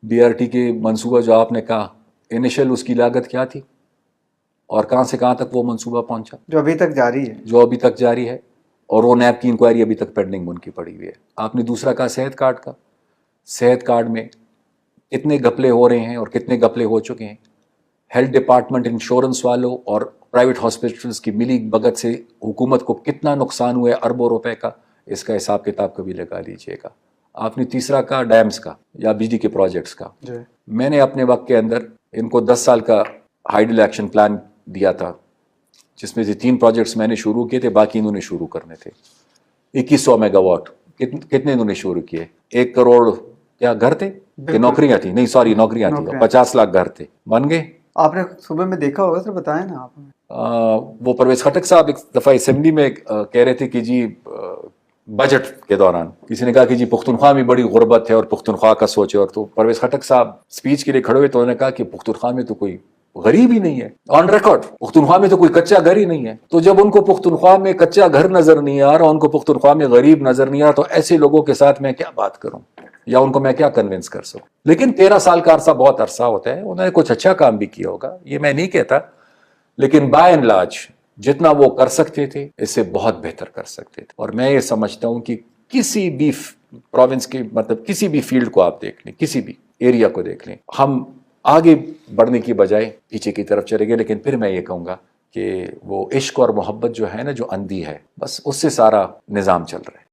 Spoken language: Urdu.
BRT کے منصوبہ جو آپ نے کہا، انیشل اس کی لاگت کیا تھی اور کہاں سے کہاں تک وہ منصوبہ پہنچا؟ جو ابھی تک جاری ہے، جو ابھی تک جاری ہے، اور وہ نیب کی انکوائری ابھی تک پینڈنگ ان کی پڑی ہوئی ہے۔ آپ نے دوسرا کہا صحت کارڈ کا، صحت کارڈ میں کتنے گھپلے ہو رہے ہیں اور کتنے گھپلے ہو چکے ہیں۔ ہیلتھ ڈپارٹمنٹ، انشورنس والوں اور پرائیویٹ ہاسپٹلس کی ملی بھگت سے حکومت کو کتنا نقصان ہوا ہے اربوں روپے کا، اس کا حساب کتاب کبھی لگا لیجئے گا۔ آپ نے تیسرا کہا ڈیمز کا یا بجلی کے پروجیکٹس کا۔ میں نے اپنے وقت کے اندر ان کو 10 سال کا ہائیڈل ایکشن پلان دیا تھا، جس میں سے 3 پروجیکٹس میں نے شروع کیے تھے، باقی انہوں نے شروع کرنے تھے۔ 2100 میگا واٹ کتنے انہوں نے شروع کیے؟ 1 کروڑ کیا گھر تھے کہ نوکریاں تھیں؟ نہیں سوری، نوکریاں تھیں، 50 لاکھ گھر تھے، بن گئے۔ آپ نے صبح میں دیکھا ہوگا سر، بتائیں نا آپ۔ وہ پرویز خٹک صاحب ایک دفعہ اسمبلی میں کہہ رہے تھے کہ جی بجٹ کے دوران کسی نے کہا کہ جی پختونخوا میں بڑی غربت ہے اور پختونخوا کا سوچے، اور تو پرویز خٹک صاحب سپیچ کے لیے کھڑے ہوئے تو انہوں نے کہا کہ پختونخوا میں تو کوئی غریب ہی نہیں ہے، آن ریکارڈ پختونخوا میں تو کوئی کچا گھر ہی نہیں ہے۔ تو جب ان کو پختونخوا میں کچا گھر نظر نہیں آ رہا، ان کو پختونخوا میں غریب نظر نہیں آ رہا، تو ایسے لوگوں کے ساتھ میں کیا بات کروں یا ان کو میں کیا کنونس کر سکوں؟ لیکن 13 سال کا عرصہ بہت عرصہ ہوتا ہے، انہوں نے کچھ اچھا کام بھی کیا ہوگا، یہ میں نہیں کہتا، لیکن بائی اینڈ لارج جتنا وہ کر سکتے تھے اس سے بہت بہتر کر سکتے تھے۔ اور میں یہ سمجھتا ہوں کہ کسی بھی پروونس کے مطلب کسی بھی فیلڈ کو آپ دیکھ لیں، کسی بھی ایریا کو دیکھ لیں، ہم آگے بڑھنے کی بجائے پیچھے کی طرف چلے گئے۔ لیکن پھر میں یہ کہوں گا کہ وہ عشق اور محبت جو ہے نا، جو اندھی ہے، بس اس سے سارا نظام چل رہا ہے۔